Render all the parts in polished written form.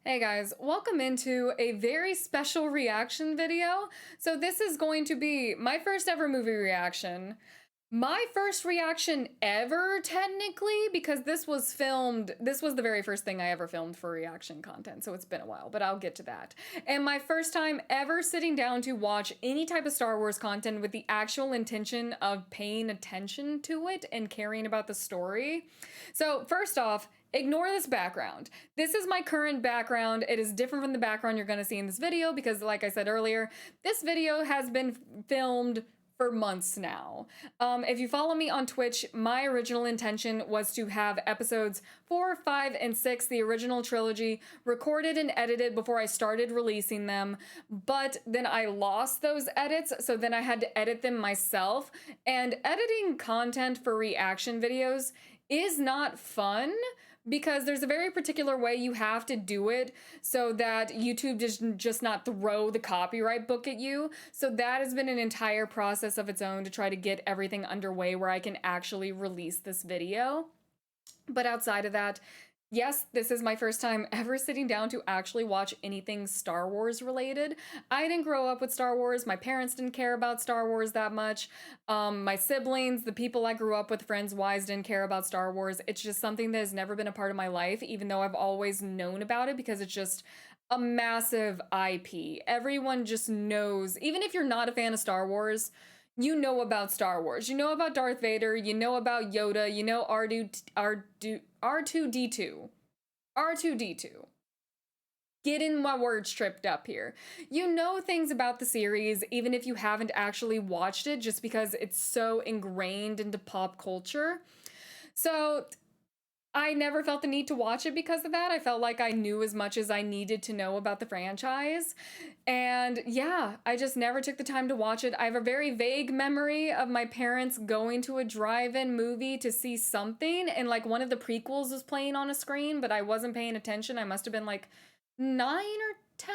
Hey guys, welcome into a very special reaction video. So this is going to be my first ever movie reaction. My first reaction ever, technically, because this was the very first thing I ever filmed for reaction content, so it's been a while, but I'll get to that. And my first time ever sitting down to watch any type of Star Wars content with the actual intention of paying attention to it and caring about the story. So first off, ignore this background. This is my current background. It is different from the background you're gonna see in this video because, like I said earlier, this video has been filmed for months now. If you follow me on Twitch, my original intention was to have episodes 4, 5, and 6, the original trilogy, recorded and edited before I started releasing them, but then I lost those edits, so then I had to edit them myself, and editing content for reaction videos is not fun, because there's a very particular way you have to do it so that YouTube just not throw the copyright book at you. So that has been an entire process of its own to try to get everything underway where I can actually release this video. But outside of that, yes, this is my first time ever sitting down to actually watch anything Star Wars related. I didn't grow up with Star Wars. My parents didn't care about Star Wars that much. My siblings, the people I grew up with, friends-wise, didn't care about Star Wars. It's just something that has never been a part of my life, even though I've always known about it because it's just a massive IP. Everyone just knows, even if you're not a fan of Star Wars, you know about Star Wars. You know about Darth Vader, you know about Yoda, you know R2D2. R2D2. Getting my words tripped up here. You know things about the series, even if you haven't actually watched it, just because it's so ingrained into pop culture. So I never felt the need to watch it because of that. I felt like I knew as much as I needed to know about the franchise. And yeah, I just never took the time to watch it. I have a very vague memory of my parents going to a drive-in movie to see something, and like one of the prequels was playing on a screen, but I wasn't paying attention. I must have been like 9 or 10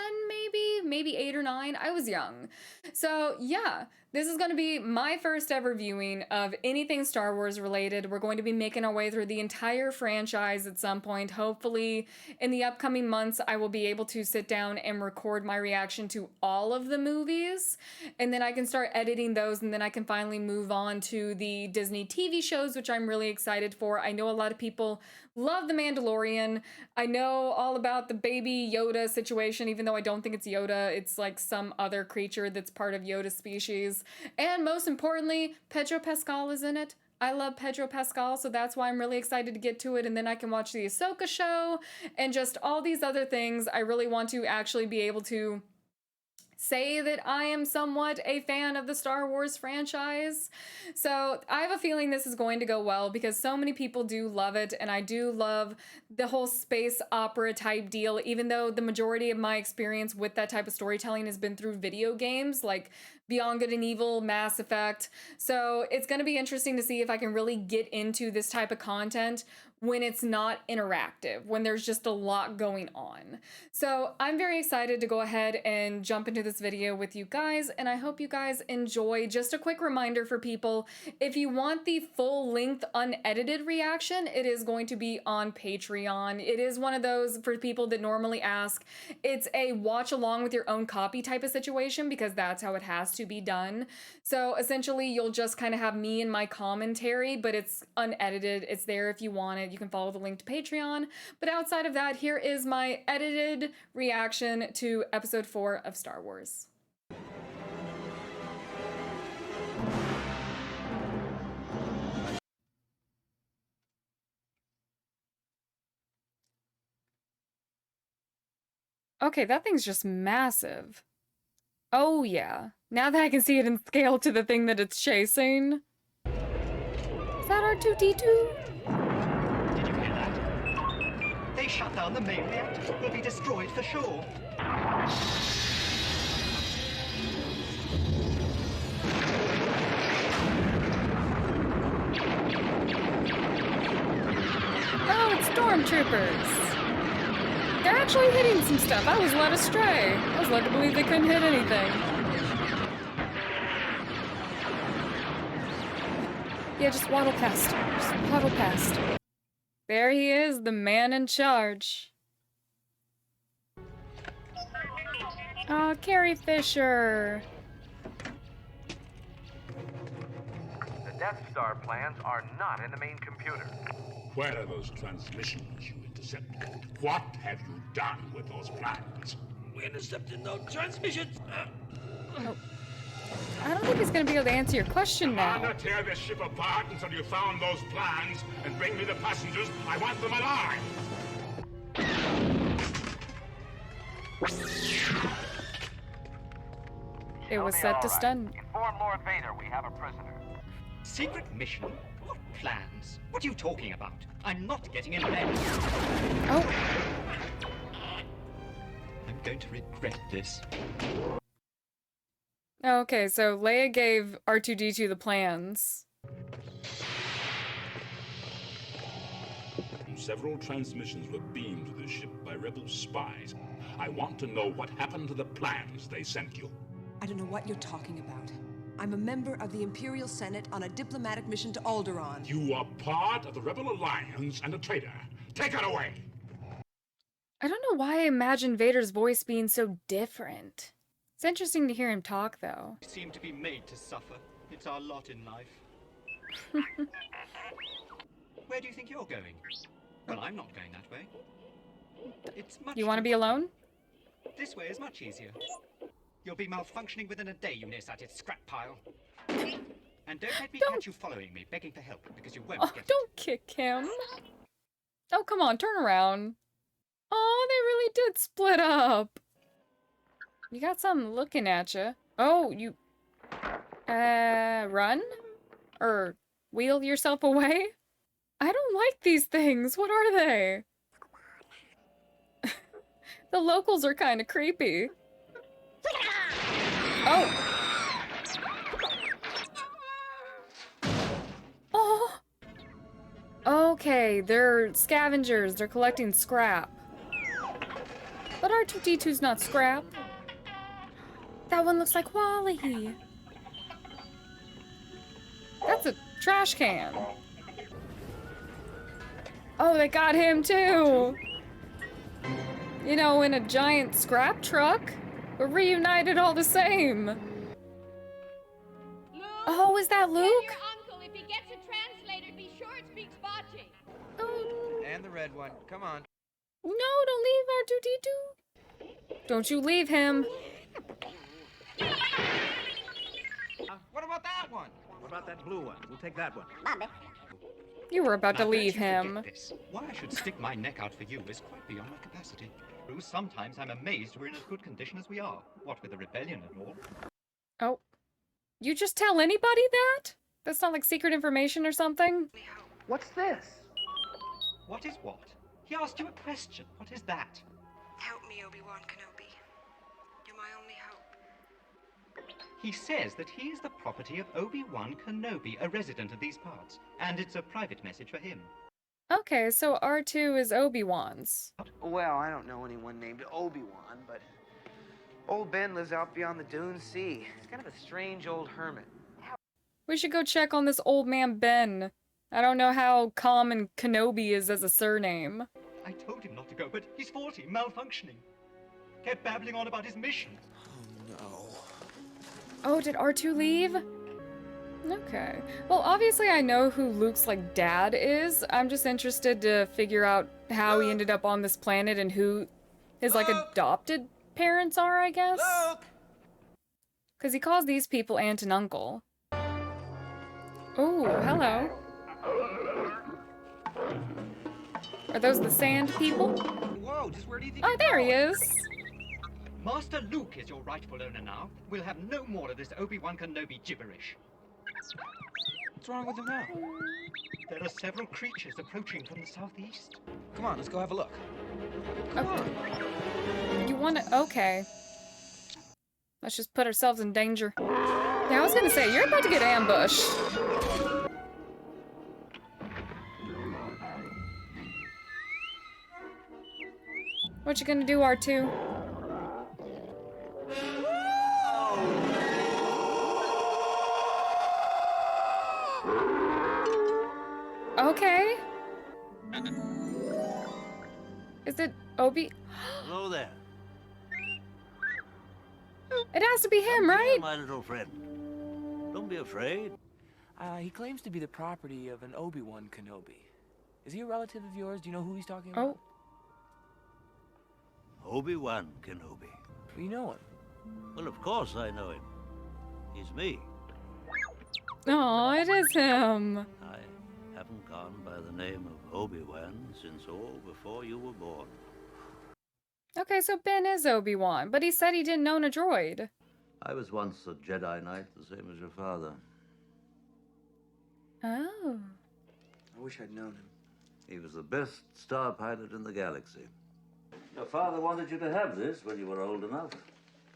maybe 8 or 9. I was young. So yeah, this is going to be my first ever viewing of anything Star Wars related. We're going to be making our way through the entire franchise at some point. Hopefully in the upcoming months, I will be able to sit down and record my reaction to all of the movies, and then I can start editing those, and then I can finally move on to the Disney TV shows, which I'm really excited for. I know a lot of people love The Mandalorian. I know all about the baby Yoda situation, even though I don't think it's Yoda. It's like some other creature that's part of Yoda's species. And most importantly, Pedro Pascal is in it. I love Pedro Pascal, so that's why I'm really excited to get to it, and then I can watch the Ahsoka show and just all these other things. I really want to actually be able to say that I am somewhat a fan of the Star Wars franchise. So I have a feeling this is going to go well because so many people do love it, and I do love the whole space opera type deal, even though the majority of my experience with that type of storytelling has been through video games like Beyond Good and Evil, Mass Effect. So it's going to be interesting to see if I can really get into this type of content when it's not interactive, when there's just a lot going on. So I'm very excited to go ahead and jump into this video with you guys, and I hope you guys enjoy. Just a quick reminder for people, if you want the full-length unedited reaction, it is going to be on Patreon. It is one of those for people that normally ask. It's a watch along with your own copy type of situation because that's how it has to be done. So essentially you'll just kind of have me and my commentary, but it's unedited. It's there if you want it. You can follow the link to Patreon. But outside of that, here is my edited reaction to episode 4 of Star Wars. Okay, that thing's just massive. Oh yeah. Now that I can see it in scale to the thing that it's chasing. Is that R2D2? Did you hear that? They shut down the main reactor. We'll be destroyed for sure. Oh, it's stormtroopers. They're actually hitting some stuff. I was led astray. I was led to believe they couldn't hit anything. Yeah, just waddle past. Just waddle past. There he is, the man in charge. Oh, Carrie Fisher. The Death Star plans are not in the main computer. Where are those transmissions you intercepted? What have you done with those plans? We intercepted no transmissions. I don't think he's gonna be able to answer your question Commander, now. tear this ship apart until you found those plans and bring me the passengers. I want them alive. It was They'll be set all to right. stun. Inform Lord Vader we have a prisoner. Secret mission? What plans? What are you talking about? I'm not getting in bed. Oh, I'm going to regret this. okay, so Leia gave R2-D2 the plans. Several transmissions were beamed to the ship by rebel spies. I want to know what happened to the plans they sent you. I don't know what you're talking about. I'm a member of the Imperial Senate on a diplomatic mission to Alderaan. You are part of the Rebel Alliance and a traitor. Take it away! I don't know why I imagine Vader's voice being so different. It's interesting to hear him talk, though. We seem to be made to suffer. It's our lot in life. Where do you think you're going? Well, I'm not going that way. It's much. You want to be alone? This way is much easier. You'll be malfunctioning within a day, you nearsighted scrap pile. And don't let me catch you following me, begging for help, because you won't Oh, get don't kick him. Oh, come on, turn around. Oh, they really did split up. You got something looking at you. Oh, you... run? Or wheel yourself away? I don't like these things. What are they? The locals are kind of creepy. Oh. Oh. Okay, they're scavengers. They're collecting scrap. But R2-D2's not scrap. That one looks like Wally. That's a trash can. Oh, they got him too. You know, in a giant scrap truck. We're reunited all the same. Luke, Oh, is that tell Luke? your uncle if he gets a translator, be sure it speaks Baji. Oh, And the red one. Come on. no, don't leave R2-D2. Don't you leave him. What about that one? What about that blue one? We'll take that one. You were about to Now, don't leave you forget him. this. Why I should stick my neck out for you is quite beyond my capacity. Sometimes I'm amazed we're in as good condition as we are. What with the rebellion and all. Oh. You just tell anybody that? That's not like secret information or something? What's this? What is what? He asked you a question. What is that? Help me, Obi-Wan Kenobi. You're my only hope. He says that he is the property of Obi-Wan Kenobi, a resident of these parts, and it's a private message for him. Okay, so R2 is Obi-Wan's. Well, I don't know anyone named Obi-Wan, but old Ben lives out beyond the Dune Sea. He's kind of a strange old hermit. We should go check on this old man Ben. I don't know how common Kenobi is as a surname. I told him not to go, but he's 40, malfunctioning. Kept babbling on about his mission. Oh, did R2 leave? Okay. Well, obviously I know who Luke's, like, dad is. I'm just interested to figure out how he ended up on this planet and who his, like, adopted parents are, I guess? Because he calls these people aunt and uncle. Oh, hello. Are those the sand people? Whoa, just where do you think Oh, you're there he going? is. Master Luke is your rightful owner now. We'll have no more of this Obi-Wan Kenobi gibberish. What's wrong with him now? There are several creatures approaching from the southeast. Come on, let's go have a look. You want to... Okay. Let's just put ourselves in danger. Yeah, I was gonna say, you're about to get ambushed. What you gonna do, R2? Okay. Is it Obi? Hello there. It has to be him, Come right? here, my little friend. Don't be afraid. He claims to be the property of an Obi-Wan Kenobi. Is he a relative of yours? Do you know who he's talking about? Obi-Wan Kenobi. You know him? Well, of course I know him. He's me. Oh, it is him. I haven't gone by the name of Obi-Wan since before you were born. Okay, so Ben is Obi-Wan, but he said he didn't own a droid. I was once a Jedi Knight, the same as your father. Oh. I wish I'd known him. He was the best star pilot in the galaxy. Your father wanted you to have this when you were old enough,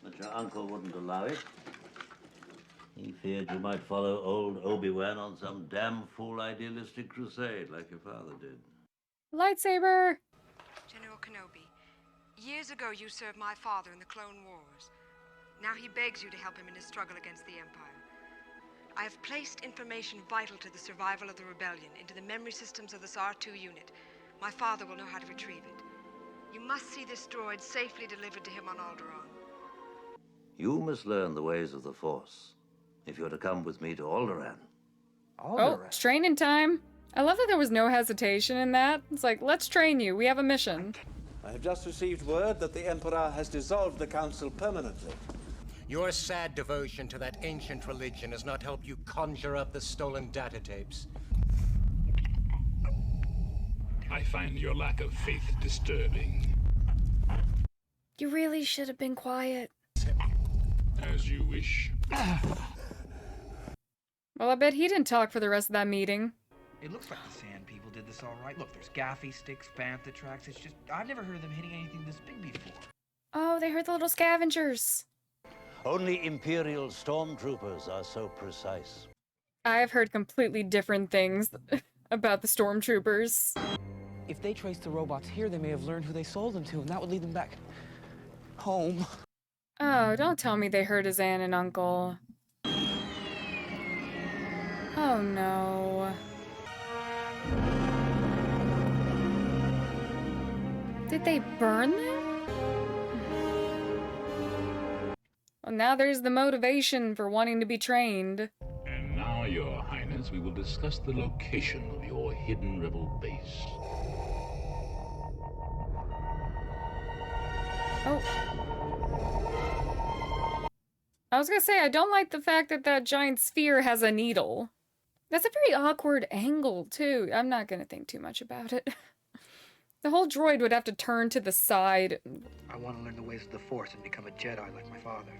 but your uncle wouldn't allow it. He feared you might follow old Obi-Wan on some damn fool idealistic crusade like your father did. Lightsaber! General Kenobi, years ago you served my father in the Clone Wars. Now he begs you to help him in his struggle against the Empire. I have placed information vital to the survival of the rebellion into the memory systems of this R2 unit. My father will know how to retrieve it. You must see this droid safely delivered to him on Alderaan. You must learn the ways of the Force if you're to come with me to Alderaan. Oh, it's training time. I love that there was no hesitation in that. It's like, let's train you. We have a mission. I have just received word that the Emperor has dissolved the Council permanently. Your sad devotion to that ancient religion has not helped you conjure up the stolen data tapes. I find your lack of faith disturbing. You really should have been quiet. As you wish. Well, I bet he didn't talk for the rest of that meeting. It looks like the Sand People did this all right. Look, there's gaffy sticks, bantha tracks. It's just, I've never heard of them hitting anything this big before. Oh, they heard the little scavengers. Only Imperial stormtroopers are so precise. I have heard completely different things about the stormtroopers. If they trace the robots here, they may have learned who they sold them to, and that would lead them back home. Oh, don't tell me they heard his aunt and uncle. Oh no. Did they burn them? Well, now there's the motivation for wanting to be trained. And now, Your Highness, we will discuss the location of your hidden rebel base. Oh. I was gonna say, I don't like the fact that that giant sphere has a needle. That's a very awkward angle, too. I'm not gonna think too much about it. The whole droid would have to turn to the side. I want to learn the ways of the Force and become a Jedi like my father.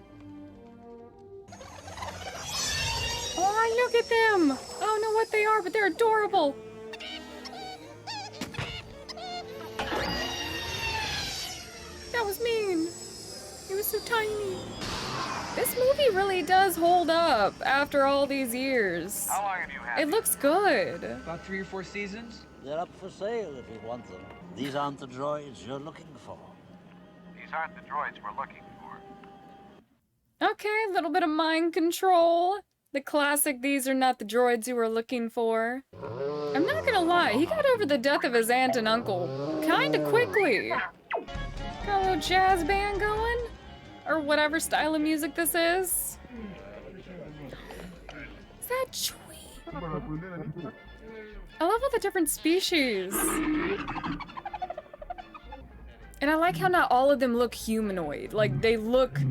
Oh, look at them! I don't know what they are, but they're adorable! That was mean! He was so tiny. This movie really does hold up after all these years. How long have you had It looks good. About 3 or 4 seasons? They're up for sale if you want them. These aren't the droids you're looking for. These aren't the droids we're looking for. Okay, a little bit of mind control. The classic, these are not the droids you were looking for. I'm not gonna lie, he got over the death of his aunt and uncle kinda quickly. Got a little jazz band going? Or whatever style of music this is. Is that Chewie? I love all the different species. And I like how not all of them look humanoid. Like, they look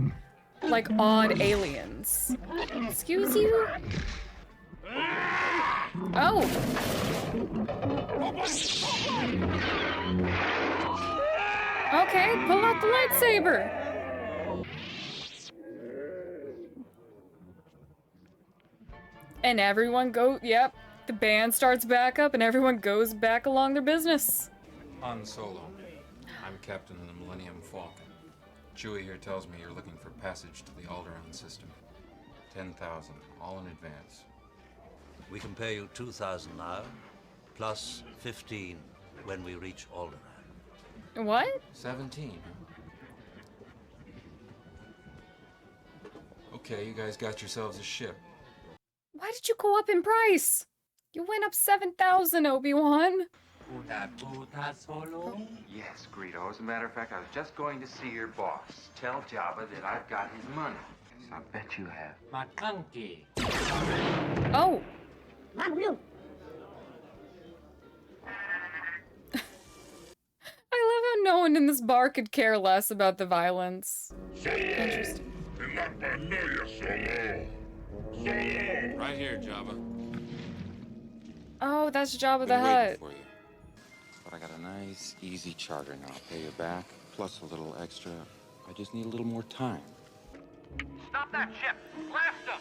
like odd aliens. Excuse you? Oh! Okay, pull out the lightsaber! And everyone yep, the band starts back up and everyone goes back along their business. Han Solo. I'm captain of the Millennium Falcon. Chewie here tells me you're looking for passage to the Alderaan system. 10,000, all in advance. We can pay you 2,000 now, plus 15 when we reach Alderaan. What? 17. Okay, you guys got yourselves a ship. Why did you go up in price? You went up 7,000, Obi-Wan. Yes, Greedo. As a matter of fact, I was just going to see your boss. Tell Jabba that I've got his money. Yes, I bet you have. Oh. I love how no one in this bar could care less about the violence. Interesting. Right here, Jabba. Oh, that's Jabba the Been waiting Hutt. for you. But I got a nice, easy charter now. I'll pay you back, plus a little extra. I just need a little more time. Stop that ship! Blast them!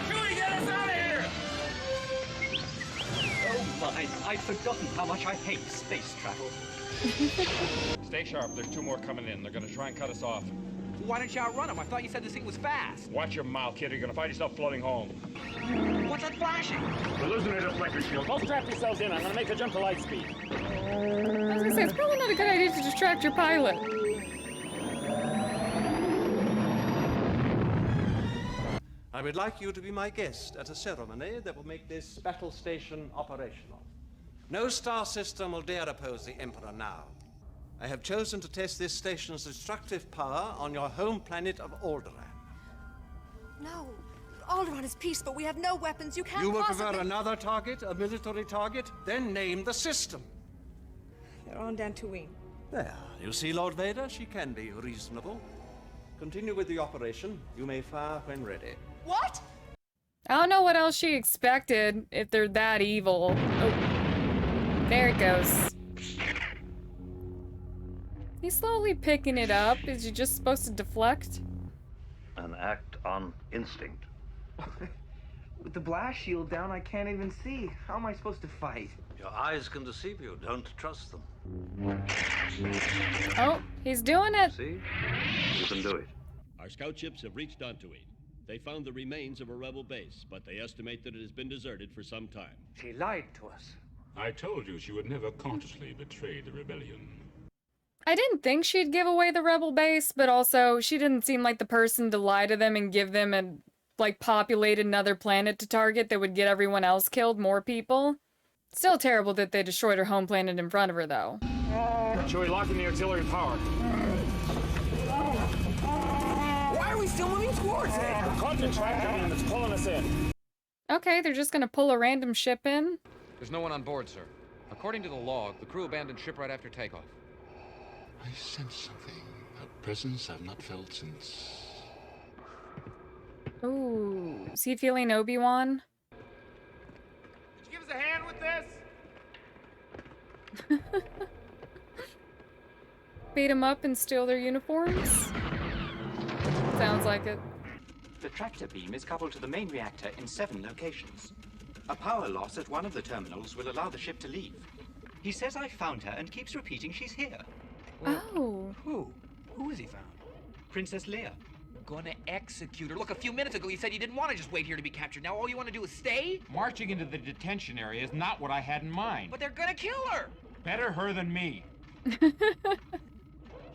Chewie, get us out of here! Oh my, I'd forgotten how much I hate space travel. Stay sharp. There's 2 more coming in. They're gonna try and cut us off. Why don't you outrun them? I thought you said this thing was fast. Watch your mouth, kid. You're gonna find yourself floating home. What's that flashing? Hallucinated electric shield. Don't strap yourselves in. I'm gonna make a jump to light speed. I was gonna say, it's probably not a good idea to distract your pilot. I would like you to be my guest at a ceremony that will make this battle station operational. No star system will dare oppose the Emperor now. I have chosen to test this station's destructive power on your home planet of Alderaan. No. Alderaan is peace, but we have no weapons. You can't You will possibly... prefer another target, a military target? Then name the system. They're on Dantooine. There. You see, Lord Vader, she can be reasonable. Continue with the operation. You may fire when ready. What? I don't know what else she expected if they're that evil. Oh. There it goes. He's slowly picking it up. Is he just supposed to deflect? An act on instinct. With the blast shield down, I can't even see. How am I supposed to fight? Your eyes can deceive you. Don't trust them. Oh, he's doing it. See? You can do it. Our scout ships have reached Dantooine. They found the remains of a rebel base, but they estimate that it has been deserted for some time. She lied to us. I told you she would never consciously betray the rebellion. I didn't think she'd give away the rebel base, but also she didn't seem like the person to lie to them and give them a, like, populated another planet to target that would get everyone else killed, more people. Still terrible that they destroyed her home planet in front of her, though. Chewie, lock in the auxiliary power. Why are we still moving towards it? Caught the track coming that's pulling us in. Okay, they're just gonna pull a random ship in? There's no one on board, sir. According to the log, the crew abandoned ship right after takeoff. I sense something. A presence I've not felt since... Ooh, is he feeling Obi-Wan? Could you give us a hand with this? Beat them up and steal their uniforms? Sounds like it. The tractor beam is coupled to the main reactor in 7 locations. A power loss at one of the terminals will allow the ship to leave. He says I found her and keeps repeating she's here. Oh. Who? Who has he found? Princess Leia. Gonna execute her. Look, a few minutes ago you said you didn't want to just wait here to be captured. Now all you want to do is stay? Marching into the detention area is not what I had in mind. But they're gonna kill her! Better her than me.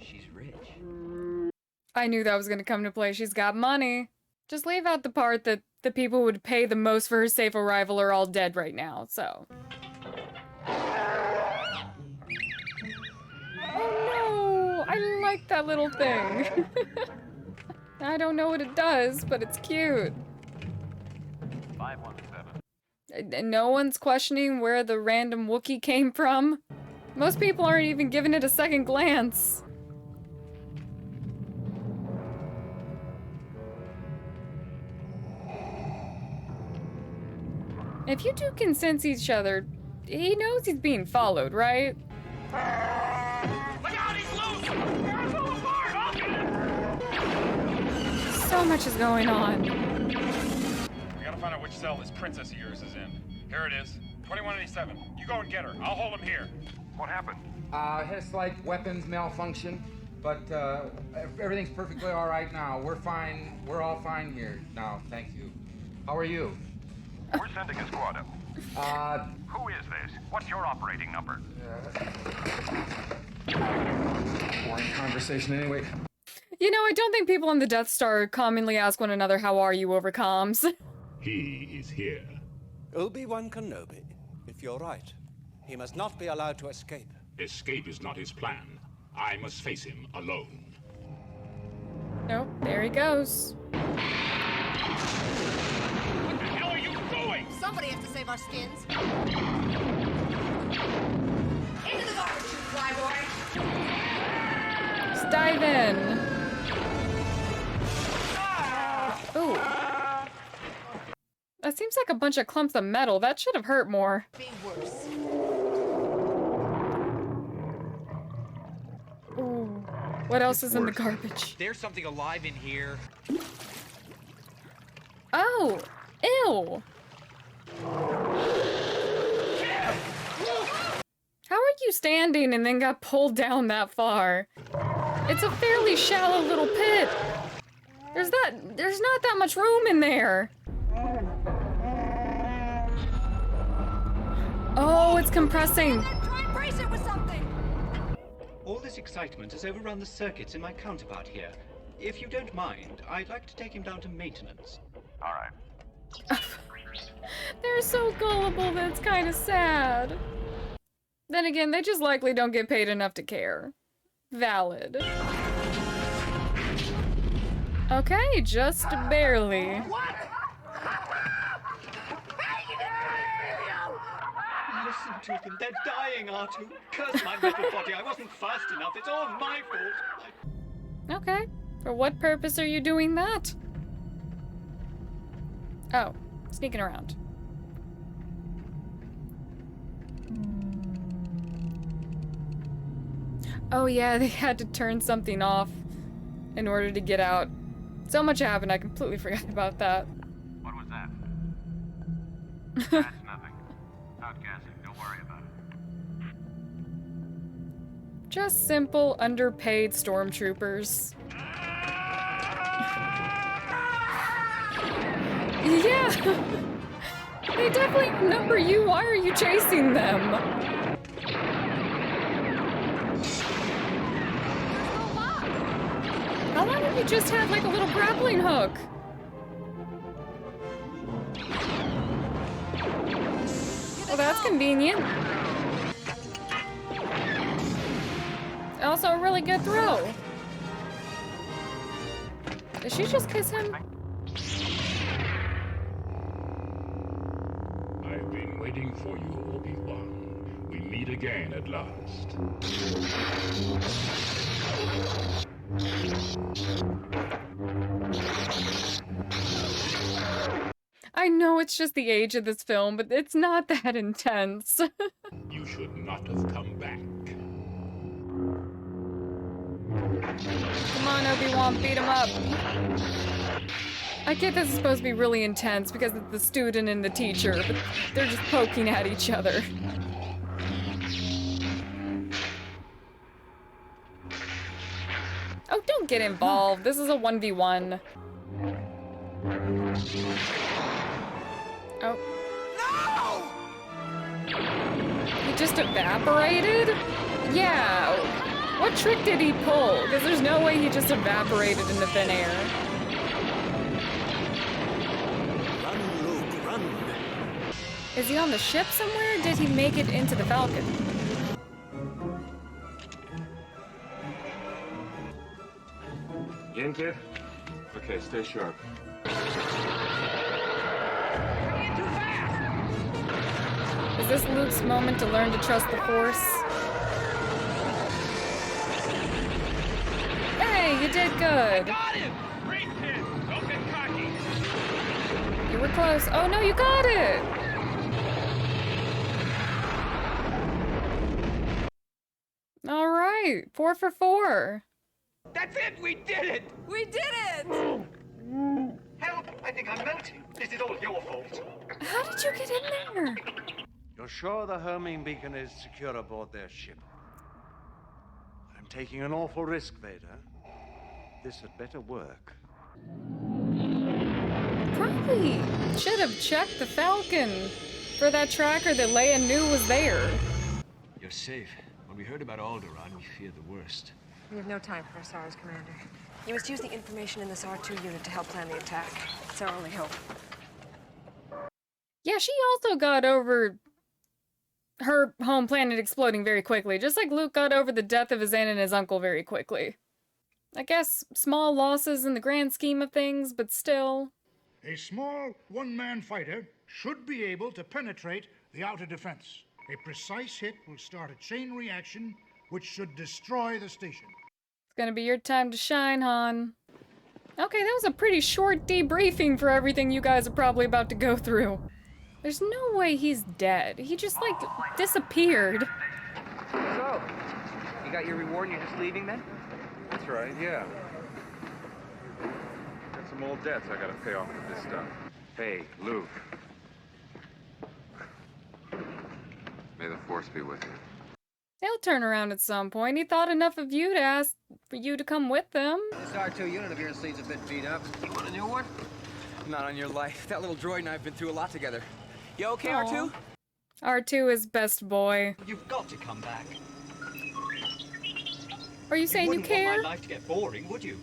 She's rich. I knew that was gonna come to play. She's got money. Just leave out the part that the people who would pay the most for her safe arrival are all dead right now, so. Oh no! I like that little thing. I don't know what it does, but it's cute. 517. No one's questioning where the random Wookiee came from. Most people aren't even giving it a second glance. If you two can sense each other, he knows he's being followed, right? Look out, he's loose! We're all apart! So much is going on. We gotta find out which cell this princess of yours is in. Here it is, 2187. You go and get her. I'll hold him here. What happened? Had a slight weapons malfunction, but everything's perfectly all right now. We're fine. We're all fine here now. Thank you. How are you? We're sending a squad up. Who is this? What's your operating number? Boring conversation anyway. You know, I don't think people on the Death Star commonly ask one another, how are you, over comms. He is here. Obi-Wan Kenobi, if you're right, he must not be allowed to escape. Escape is not his plan. I must face him alone. Nope, there he goes. What the hell are you doing? Somebody has to save our skins. Into the garbage, you flyboy! Let's dive in. Ooh. That seems like a bunch of clumps of metal. That should have hurt more. Be worse. Ooh. What else is in the garbage? There's something alive in here. Oh! Ew! How are you standing and then got pulled down that far? It's a fairly shallow little pit. There's not that much room in there. Oh, it's compressing. Try and brace it with something. All this excitement has overrun the circuits in my counterpart here. If you don't mind, I'd like to take him down to maintenance. All right. They're so gullible that it's kind of sad. Then again, they just likely don't get paid enough to care. Valid. Okay, just barely. Listen to them. They're dying, R2. Curse my metal body. I wasn't fast enough. It's all my fault. Okay. For what purpose are you doing that? Oh, sneaking around. Oh yeah, they had to turn something off in order to get out. So much happened, I completely forgot about that. What was that? That's nothing. Outgassing. Don't worry about it. Just simple, underpaid stormtroopers. Yeah! They definitely outnumber you. Why are you chasing them? How long have you just had like a little grappling hook? Well, that's convenient. Also a really good throw. Did she just kiss him? I've been waiting for you, Obi-Wan. We meet again at last. I know it's just the age of this film, but it's not that intense. You should not have come back. Come on, Obi-Wan, beat him up. I get this is supposed to be really intense because it's the student and the teacher, but they're just poking at each other. Oh, don't get involved. This is a 1v1. Oh. No! He just evaporated? Yeah. What trick did he pull? Because there's no way he just evaporated into thin air. Run, Luke, run. Is he on the ship somewhere? Or did he make it into the Falcon? You in, kid? Okay, stay sharp. Is this Luke's moment to learn to trust the Force? Hey, you did good. Got him! Great hit! Don't get cocky! You were close. Oh no, you got it! All right, 4 for 4. That's it! We did it! We did it! Help! I think I'm melting. This is all your fault. How did you get in there? You're sure the homing beacon is secure aboard their ship? I'm taking an awful risk, Vader. This had better work. Probably should have checked the Falcon for that tracker that Leia knew was there. You're safe. When we heard about Alderaan, we feared the worst. We have no time for SARS, Commander. You must use the information in this R2 unit to help plan the attack. It's our only hope. Yeah, Yeah, she also got over her home planet exploding very quickly, just like Luke got over the death of his aunt and his uncle very quickly. I guess small losses in the grand scheme of things, but still. A small one-man fighter should be able to penetrate the outer defense. A precise hit will start a chain reaction which should destroy the station. It's gonna be your time to shine, Han. Okay, that was a pretty short debriefing for everything you guys are probably about to go through. There's no way he's dead. He just, like, disappeared. So, you got your reward and you're just leaving then? That's right, yeah. Got some old debts I gotta pay off with this stuff. Hey, Luke. May the Force be with you. He'll turn around at some point. He thought enough of you to ask for you to come with them. This R2 unit of yours seems a bit beat up. You want a new one? Not on your life. That little droid and I have been through a lot together. You okay, Aw. R2? R2 is best boy. You've got to come back. Are you saying you care? Want my life to get boring, would you?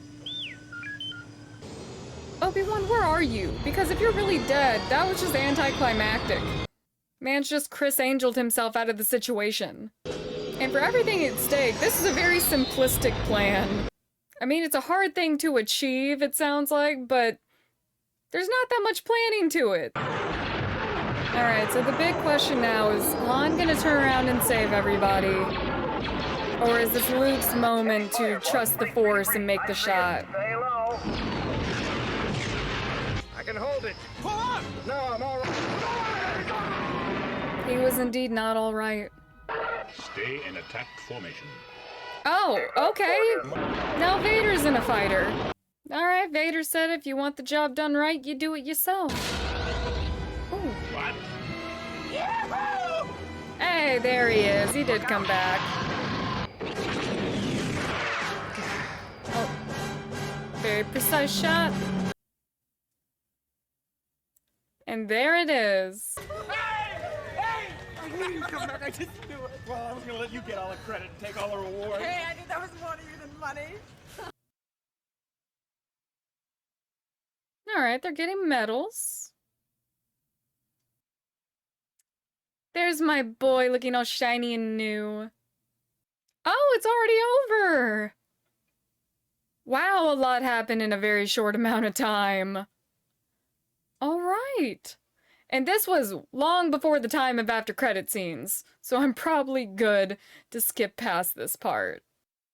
Obi-Wan, where are you? Because if you're really dead, that was just anticlimactic. Man's just Chris Angeled himself out of the situation. And for everything at stake, this is a very simplistic plan. I mean, it's a hard thing to achieve, it sounds like, but there's not that much planning to it. Alright, so the big question now is Han gonna turn around and save everybody? Or is this Luke's moment to trust the Force and make the shot? Stay low. I can hold it. Pull up! No, I'm all right. He was indeed not alright. Stay in attack formation. Oh, okay. Now Vader's in a fighter. Alright, Vader said if you want the job done right, you do it yourself. Ooh. What? Hey, there he is. He did come back. Oh. Very precise shot. And there it is. I knew you'd come back. I just knew it. Well, I was gonna let you get all the credit and take all the rewards. Hey, I knew that was more to you than money. Alright, they're getting medals. There's my boy looking all shiny and new. Oh, it's already over! Wow, a lot happened in a very short amount of time. Alright. And this was long before the time of after credit scenes, so I'm probably good to skip past this part.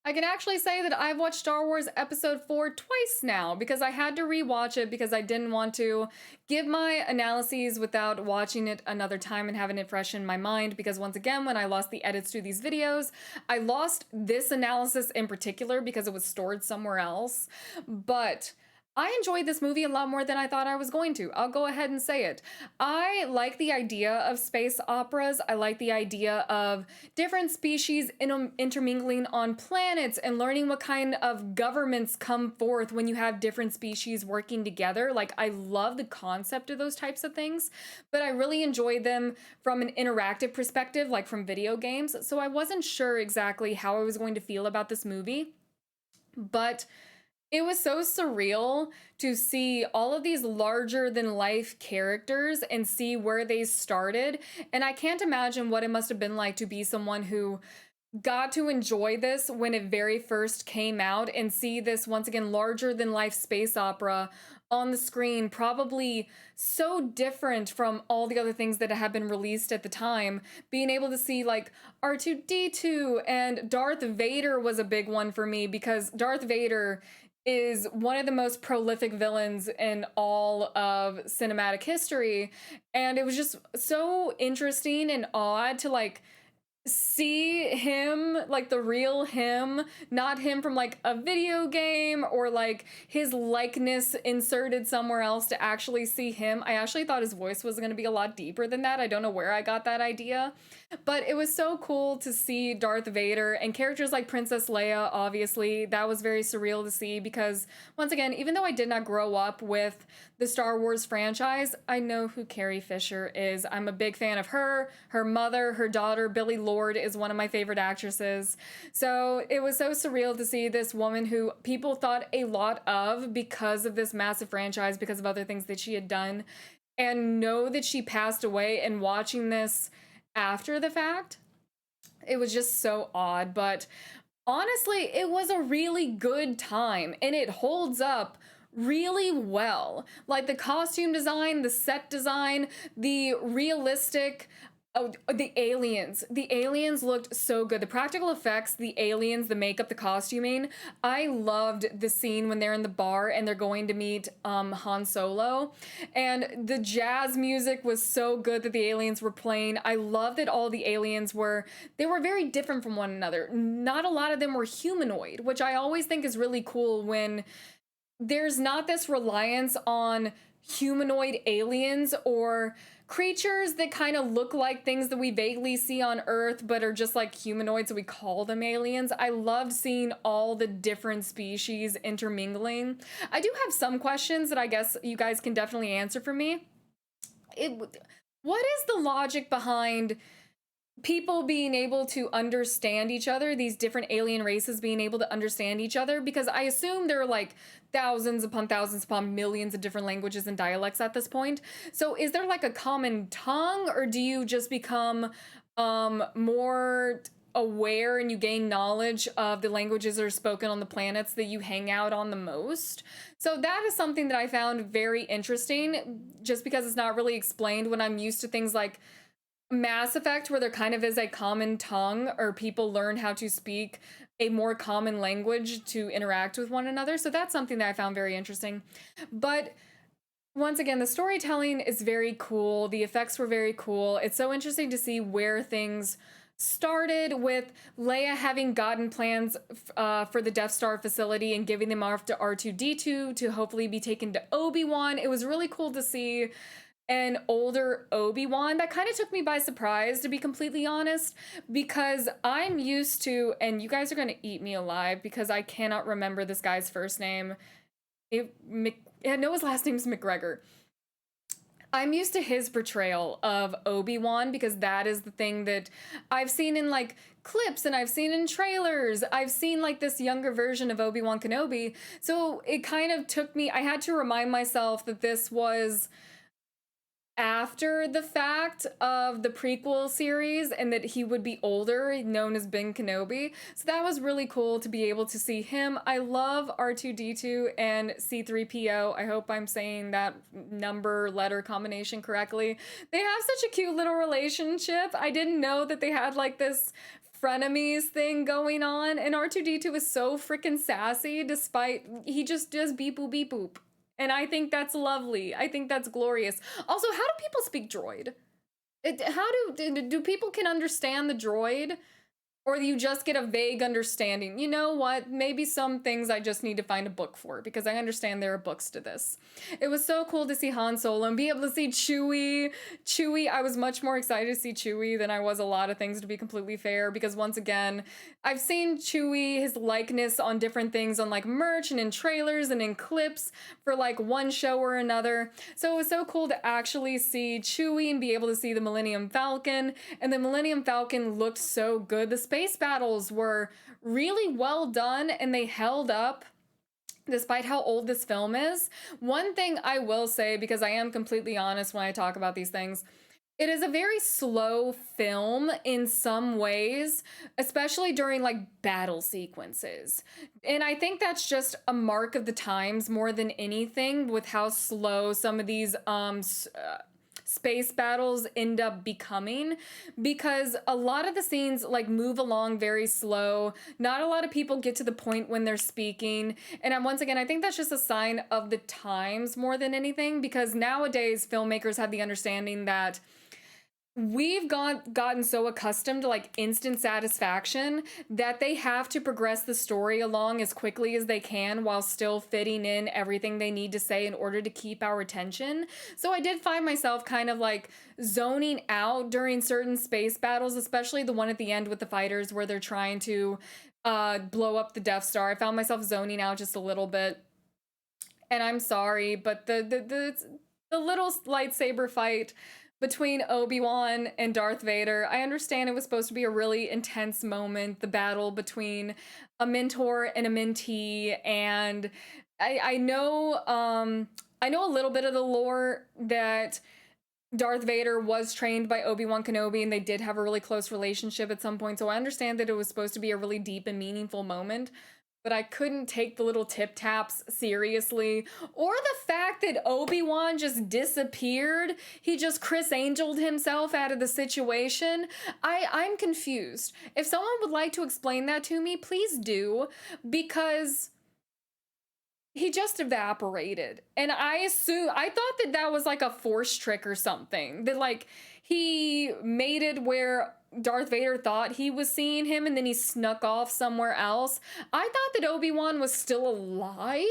I can actually say that I've watched Star Wars Episode 4 twice now, because I had to rewatch it because I didn't want to give my analyses without watching it another time and having it fresh in my mind, because once again, when I lost the edits to these videos, I lost this analysis in particular because it was stored somewhere else. But I enjoyed this movie a lot more than I thought I was going to. I'll go ahead and say it. I like the idea of space operas. I like the idea of different species intermingling on planets and learning what kind of governments come forth when you have different species working together. Like, I love the concept of those types of things, but I really enjoyed them from an interactive perspective, like from video games. So I wasn't sure exactly how I was going to feel about this movie, but it was so surreal to see all of these larger-than-life characters and see where they started. And I can't imagine what it must have been like to be someone who got to enjoy this when it very first came out and see this, once again, larger-than-life space opera on the screen, probably so different from all the other things that have been released at the time. Being able to see like R2-D2 and Darth Vader was a big one for me, because Darth Vader is one of the most prolific villains in all of cinematic history. And it was just so interesting and odd to like see him, like the real him, not him from like a video game or like his likeness inserted somewhere else, to actually see him. I actually thought his voice was going to be a lot deeper than that. I don't know where I got that idea, but it was so cool to see Darth Vader and characters like Princess Leia. Obviously, that was very surreal to see, because once again, even though I did not grow up with the Star Wars franchise, I know who Carrie Fisher is. I'm a big fan of her, her mother, her daughter. Billie Lourd is one of my favorite actresses. So it was so surreal to see this woman who people thought a lot of because of this massive franchise, because of other things that she had done. and know that she passed away, and watching this after the fact, it was just so odd. But honestly, it was a really good time, and it holds up really well. Like the costume design, the set design, the realistic, the aliens. The aliens looked so good. The practical effects, the aliens, the makeup, the costuming. I loved the scene when they're in the bar and they're going to meet Han Solo. And the jazz music was so good that the aliens were playing. I love that all the aliens were very different from one another. Not a lot of them were humanoid, which I always think is really cool when there's not this reliance on humanoid aliens or creatures that kind of look like things that we vaguely see on Earth but are just like humanoids, so we call them aliens. I loved seeing all the different species intermingling. I do have some questions that I guess you guys can definitely answer for me. What is the logic behind people being able to understand each other, these different alien races being able to understand each other? Because I assume there are like thousands upon millions of different languages and dialects at this point. So is there like a common tongue, or do you just become more aware and you gain knowledge of the languages that are spoken on the planets that you hang out on the most? So that is something that I found very interesting, just because it's not really explained when I'm used to things like Mass Effect, where there kind of is a common tongue, or people learn how to speak a more common language to interact with one another. So that's something that I found very interesting. But once again, the storytelling is very cool. The effects were very cool. It's so interesting to see where things started, with Leia having gotten plans for the Death Star facility and giving them off to R2-D2 to hopefully be taken to Obi-Wan. It was really cool to see an older Obi-Wan. That kind of took me by surprise, to be completely honest, because I'm used to, and you guys are going to eat me alive because I cannot remember this guy's first name. I know his last name's McGregor. I'm used to his portrayal of Obi-Wan because that is the thing that I've seen in like clips and I've seen in trailers. I've seen like this younger version of Obi-Wan Kenobi. So it kind of took me, I had to remind myself that this was after the fact of the prequel series and that he would be older, known as Ben Kenobi. So that was really cool to be able to see him. I love R2-D2 and C-3PO. I hope I'm saying that letter combination correctly. They have such a cute little relationship. I didn't know that they had like this frenemies thing going on, and R2-D2 is so freaking sassy despite he just does beep boop beep boop. And I think that's lovely. I think that's glorious. Also, how do people speak droid? How do people can understand the droid? Or you just get a vague understanding? You know what? Maybe some things I just need to find a book for, because I understand there are books to this. It was so cool to see Han Solo and be able to see Chewie. I was much more excited to see Chewie than I was a lot of things, to be completely fair, because once again, I've seen Chewie, his likeness on different things on like merch and in trailers and in clips for like one show or another. So it was so cool to actually see Chewie and be able to see the Millennium Falcon. And the Millennium Falcon looked so good. The space battles were really well done and they held up despite how old this film is. One thing I will say, because I am completely honest when I talk about these things, it is a very slow film in some ways, especially during like battle sequences. And I think that's just a mark of the times more than anything, with how slow some of these space battles end up becoming, because a lot of the scenes like move along very slow. Not a lot of people get to the point when they're speaking. And once again, I think that's just a sign of the times more than anything, because nowadays filmmakers have the understanding that we've gotten so accustomed to like instant satisfaction that they have to progress the story along as quickly as they can while still fitting in everything they need to say in order to keep our attention. So I did find myself kind of like zoning out during certain space battles, especially the one at the end with the fighters where they're trying to blow up the Death Star. I found myself zoning out just a little bit. And I'm sorry, but the little lightsaber fight between Obi-Wan and Darth Vader, I understand it was supposed to be a really intense moment, the battle between a mentor and a mentee, and I know I know a little bit of the lore that Darth Vader was trained by Obi-Wan Kenobi, and they did have a really close relationship at some point, so I understand that it was supposed to be a really deep and meaningful moment, but I couldn't take the little tip-taps seriously, or the fact that Obi-Wan just disappeared. He just Chris Angel'd himself out of the situation. I'm confused. If someone would like to explain that to me, please do, because he just evaporated. And I thought that was like a force trick or something. That like he made it where Darth Vader thought he was seeing him and then he snuck off somewhere else. I thought that Obi-Wan was still alive.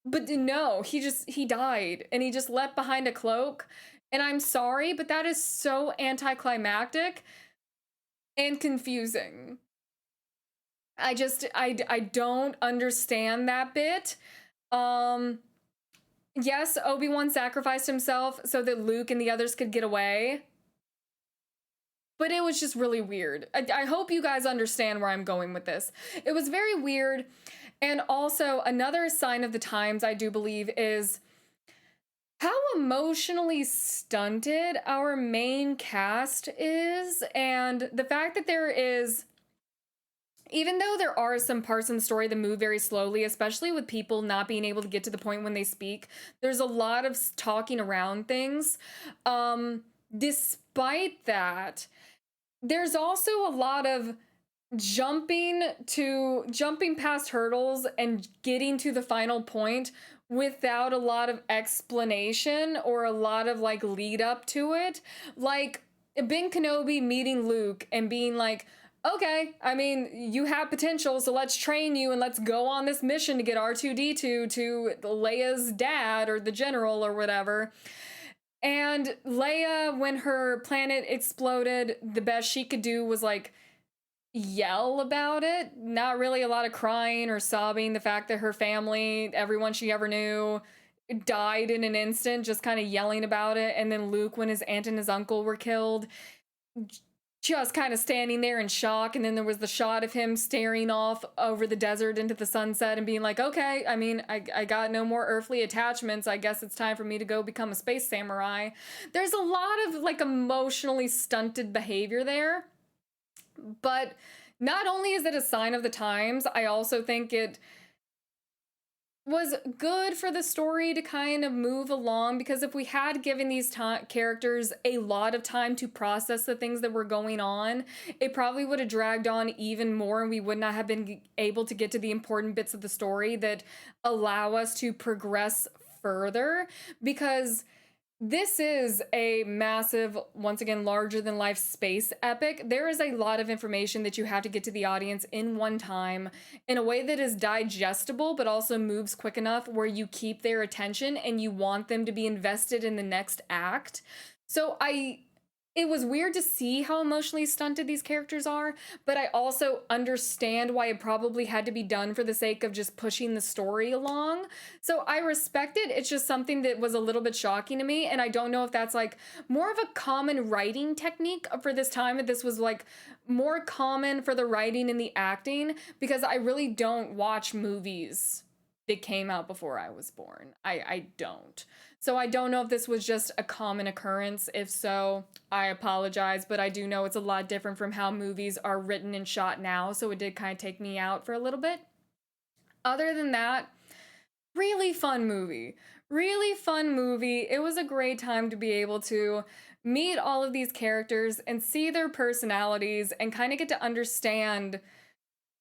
But no, he died and he just left behind a cloak. And I'm sorry, but that is so anticlimactic and confusing. I don't understand that bit. Yes, Obi-Wan sacrificed himself so that Luke and the others could get away. But it was just really weird. I hope you guys understand where I'm going with this. It was very weird. And also, another sign of the times, I do believe, is how emotionally stunted our main cast is. And the fact that there is, even though there are some parts in the story that move very slowly, especially with people not being able to get to the point when they speak, there's a lot of talking around things. Despite that, there's also a lot of jumping past hurdles and getting to the final point without a lot of explanation or a lot of like lead up to it. Like Ben Kenobi meeting Luke and being like, okay, I mean, you have potential, so let's train you and let's go on this mission to get R2-D2 to Leia's dad or the general or whatever. And Leia, when her planet exploded, the best she could do was like yell about it. Not really a lot of crying or sobbing. The fact that her family, everyone she ever knew, died in an instant, just kind of yelling about it. And then Luke, when his aunt and his uncle were killed, just kind of standing there in shock. And then there was the shot of him staring off over the desert into the sunset and being like, okay, I mean, I got no more earthly attachments. I guess it's time for me to go become a space samurai. There's a lot of like emotionally stunted behavior there. But not only is it a sign of the times, I also think it was good for the story to kind of move along, because if we had given these characters a lot of time to process the things that were going on, it probably would have dragged on even more and we would not have been able to get to the important bits of the story that allow us to progress further, because this is a massive, once again, larger than life space epic. There is a lot of information that you have to get to the audience in one time in a way that is digestible, but also moves quick enough where you keep their attention and you want them to be invested in the next act. So it was weird to see how emotionally stunted these characters are, but I also understand why it probably had to be done for the sake of just pushing the story along. So I respect it. It's just something that was a little bit shocking to me, and I don't know if that's like more of a common writing technique for this time, if this was like more common for the writing and the acting, because I really don't watch movies that came out before I was born. I don't. So I don't know if this was just a common occurrence. If so, I apologize, but I do know it's a lot different from how movies are written and shot now, so it did kind of take me out for a little bit. Other than that, really fun movie. Really fun movie. It was a great time to be able to meet all of these characters and see their personalities and kind of get to understand,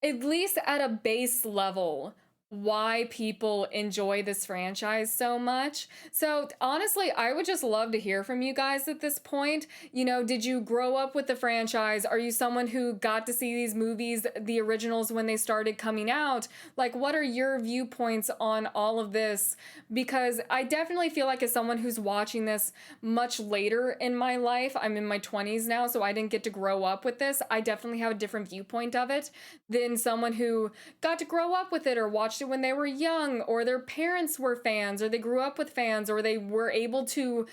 at least at a base level, why people enjoy this franchise so much. So honestly, I would just love to hear from you guys at this point. You know, did you grow up with the franchise? Are you someone who got to see these movies, the originals, when they started coming out? Like, what are your viewpoints on all of this? Because I definitely feel like as someone who's watching this much later in my life, I'm in my 20s now, so I didn't get to grow up with this. I definitely have a different viewpoint of it than someone who got to grow up with it or watched it when they were young, or their parents were fans, or they grew up with fans, or they were able to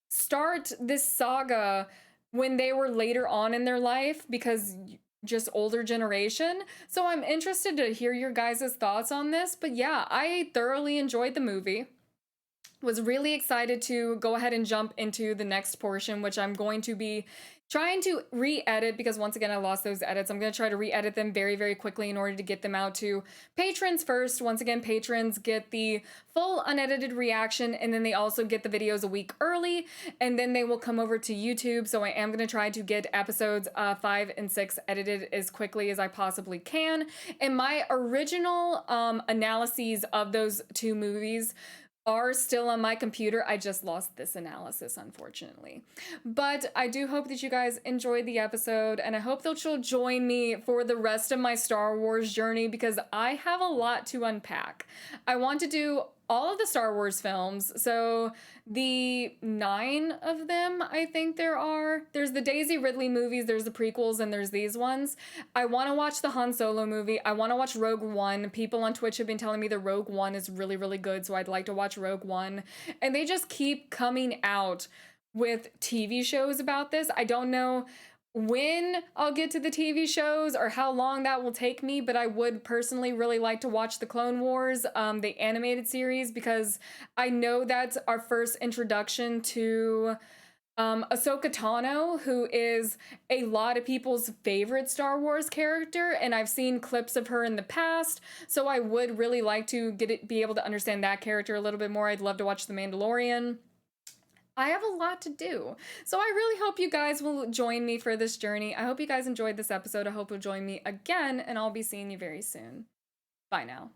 start this saga when they were later on in their life because just older generation. So I'm interested to hear your guys' thoughts on this. But yeah, I thoroughly enjoyed the movie. Was really excited to go ahead and jump into the next portion, which I'm going to be trying to re-edit because once again I lost those edits. I'm going to try to re-edit them very, very quickly in order to get them out to patrons first. Once again, patrons get the full unedited reaction, and then they also get the videos a week early, and then they will come over to YouTube. So I am going to try to get episodes 5 and 6 edited as quickly as I possibly can. And my original analyses of those two movies are still on my computer. I just lost this analysis, unfortunately. But I do hope that you guys enjoyed the episode, and I hope that you'll join me for the rest of my Star Wars journey because I have a lot to unpack. I want to do all of the Star Wars films, so the 9 of them, I think there are. There's the Daisy Ridley movies, there's the prequels, and there's these ones. I want to watch the Han Solo movie. I want to watch Rogue One. People on Twitch have been telling me the Rogue One is really, really good, so I'd like to watch Rogue One. And they just keep coming out with TV shows about this. I don't know when I'll get to the TV shows or how long that will take me, but I would personally really like to watch the Clone Wars, the animated series, because I know that's our first introduction to Ahsoka Tano, who is a lot of people's favorite Star Wars character, and I've seen clips of her in the past, so I would really like to be able to understand that character a little bit more. I'd love to watch The Mandalorian. I have a lot to do. So I really hope you guys will join me for this journey. I hope you guys enjoyed this episode. I hope you'll join me again, and I'll be seeing you very soon. Bye now.